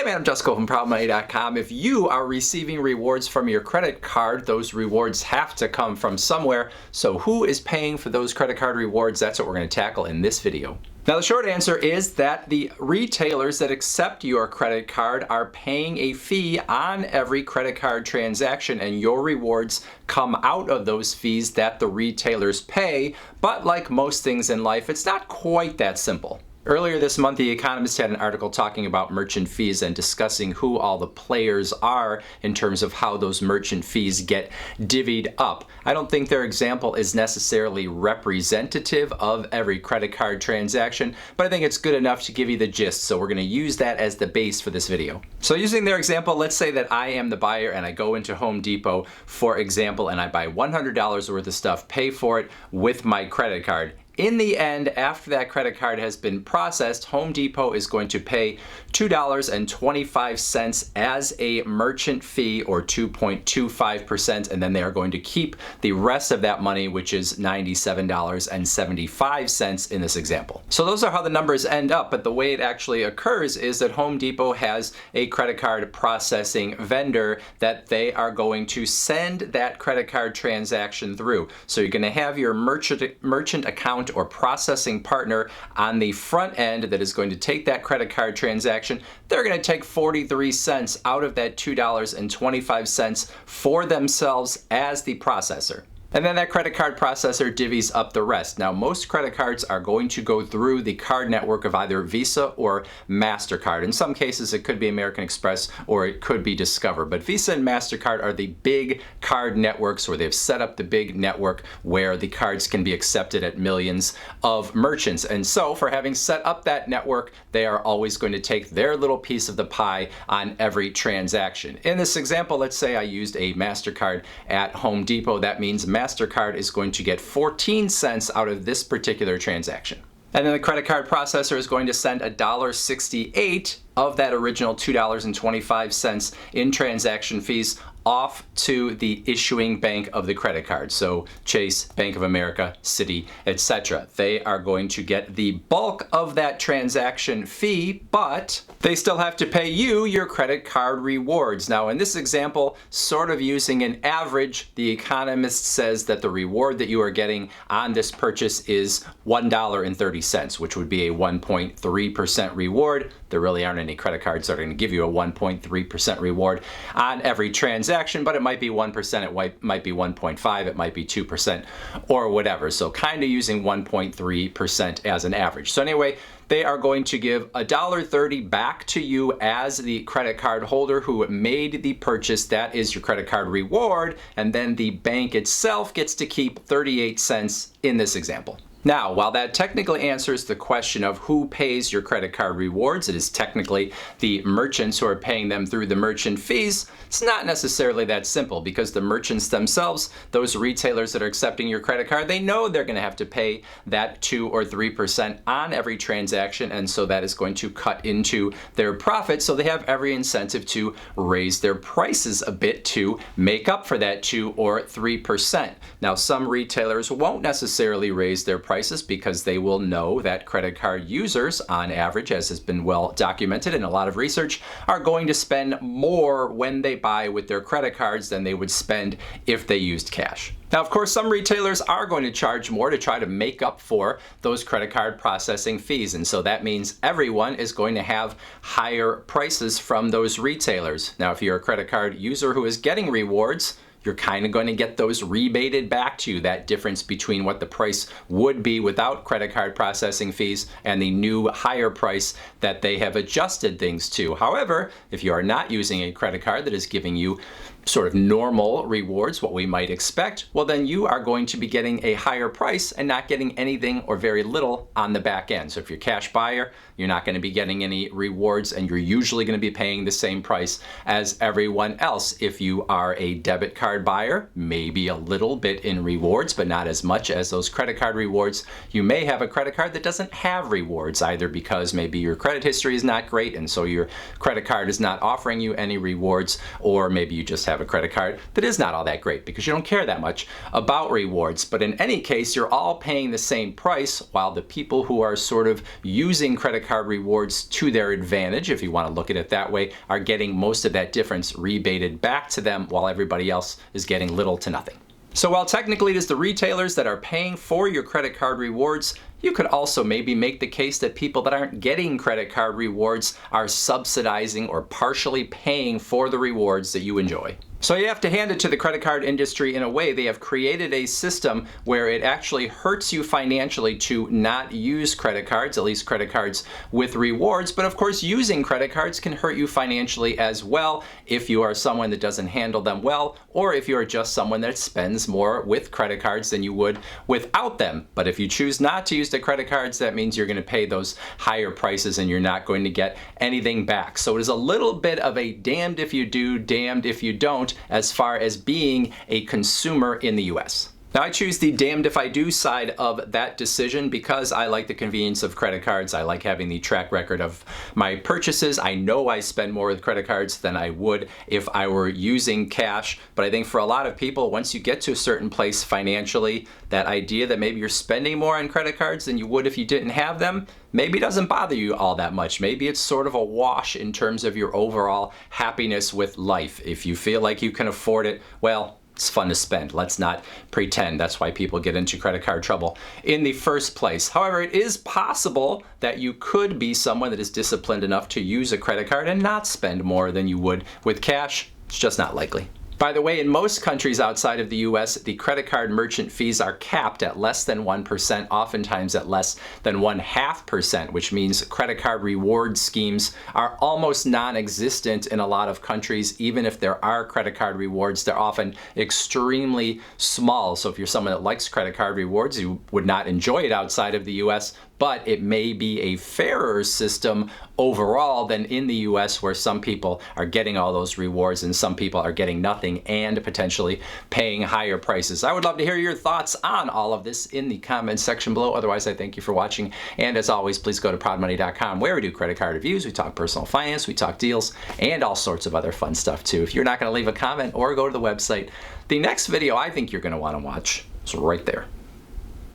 man, I'm Jusko from ProudMoney.com. If you are receiving rewards from your credit card, those rewards have to come from somewhere. So who is paying for those credit card rewards? That's what we're going to tackle in this video. Now, the short answer is that the retailers that accept your credit card are paying a fee on every credit card transaction, and your rewards come out of those fees that the retailers pay. But like most things in life, it's not quite that simple. Earlier this month, The Economist had an article talking about merchant fees and discussing who all the players are in terms of how those merchant fees get divvied up. I don't think their example is necessarily representative of every credit card transaction, but I think it's good enough to give you the gist, so we're going to use that as the base for this video. So using their example, let's say that I am the buyer and I go into Home Depot, for example, and I buy $100 worth of stuff, pay for it with my credit card. In the end, after that credit card has been processed, Home Depot is going to pay $2.25 as a merchant fee, or 2.25%, and then they are going to keep the rest of that money, which is $97.75 in this example. So those are how the numbers end up, but the way it actually occurs is that Home Depot has a credit card processing vendor that they are going to send that credit card transaction through. So you're going to have your merchant account or processing partner on the front end that is going to take that credit card transaction. They're going to take 43 cents out of that $2.25 for themselves as the processor. And then that credit card processor divvies up the rest. Now, most credit cards are going to go through the card network of either Visa or MasterCard. In some cases, it could be American Express or it could be Discover. But Visa and MasterCard are the big card networks where they've set up the big network where the cards can be accepted at millions of merchants. And so for having set up that network, they are always going to take their little piece of the pie on every transaction. In this example, let's say I used a MasterCard at Home Depot. That means MasterCard is going to get 14 cents out of this particular transaction. And then the credit card processor is going to send $1.68 of that original $2.25 in transaction fees off to the issuing bank of the credit card. So Chase, Bank of America, Citi, etc. They are going to get the bulk of that transaction fee, but they still have to pay you your credit card rewards. Now, in this example, sort of using an average, The Economist says that the reward that you are getting on this purchase is $1.30, which would be a 1.3% reward. There really aren't any credit cards that are going to give you a 1.3% reward on every transaction, but it might be 1%, it might be 1.5%, it might be 2%, or whatever. So kind of using 1.3% as an average. So anyway, they are going to give $1.30 back to you as the credit card holder who made the purchase. That is your credit card reward, and then the bank itself gets to keep 38 cents in this example. Now, while that technically answers the question of who pays your credit card rewards, it is technically the merchants who are paying them through the merchant fees. It's not necessarily that simple, because the merchants themselves, those retailers that are accepting your credit card, they know they're going to have to pay that 2 or 3% on every transaction, and so that is going to cut into their profit. So they have every incentive to raise their prices a bit to make up for that 2 or 3%. Now, some retailers won't necessarily raise their prices because they will know that credit card users, on average, as has been well documented in a lot of research, are going to spend more when they buy with their credit cards than they would spend if they used cash. Now, of course, some retailers are going to charge more to try to make up for those credit card processing fees, and so that means everyone is going to have higher prices from those retailers. Now, if you're a credit card user who is getting rewards, you're kind of going to get those rebated back to you, that difference between what the price would be without credit card processing fees and the new higher price that they have adjusted things to. However, if you are not using a credit card that is giving you sort of normal rewards, what we might expect, well, then you are going to be getting a higher price and not getting anything or very little on the back end. So if you're a cash buyer, you're not going to be getting any rewards, and you're usually going to be paying the same price as everyone else. If you are a debit card buyer, maybe a little bit in rewards, but not as much as those credit card rewards. You may have a credit card that doesn't have rewards, either because maybe your credit history is not great and so your credit card is not offering you any rewards, or maybe you just have have a credit card that is not all that great because you don't care that much about rewards. But in any case, you're all paying the same price, while the people who are sort of using credit card rewards to their advantage, if you want to look at it that way, are getting most of that difference rebated back to them, while everybody else is getting little to nothing. So while technically it is the retailers that are paying for your credit card rewards, you could also maybe make the case that people that aren't getting credit card rewards are subsidizing or partially paying for the rewards that you enjoy. So you have to hand it to the credit card industry in a way. They have created a system where it actually hurts you financially to not use credit cards, at least credit cards with rewards. But of course, using credit cards can hurt you financially as well if you are someone that doesn't handle them well, or if you are just someone that spends more with credit cards than you would without them. But if you choose not to use the credit cards, that means you're going to pay those higher prices and you're not going to get anything back. So it is a little bit of a damned if you do, damned if you don't, as far as being a consumer in the US. Now, I choose the damned if I do side of that decision because I like the convenience of credit cards. I like having the track record of my purchases. I know I spend more with credit cards than I would if I were using cash. But I think for a lot of people, once you get to a certain place financially, that idea that maybe you're spending more on credit cards than you would if you didn't have them, maybe doesn't bother you all that much. Maybe it's sort of a wash in terms of your overall happiness with life. If you feel like you can afford it, well, it's fun to spend. Let's not pretend. That's why people get into credit card trouble in the first place. However, it is possible that you could be someone that is disciplined enough to use a credit card and not spend more than you would with cash. It's just not likely. By the way, in most countries outside of the US, the credit card merchant fees are capped at less than 1%, oftentimes at less than 0.5%, which means credit card reward schemes are almost non-existent in a lot of countries. Even if there are credit card rewards, they're often extremely small. So if you're someone that likes credit card rewards, you would not enjoy it outside of the US, but it may be a fairer system overall than in the US, where some people are getting all those rewards and some people are getting nothing and potentially paying higher prices. I would love to hear your thoughts on all of this in the comments section below. Otherwise, I thank you for watching. And as always, please go to proudmoney.com, where we do credit card reviews, we talk personal finance, we talk deals, and all sorts of other fun stuff too. If you're not going to leave a comment or go to the website, the next video I think you're going to want to watch is right there.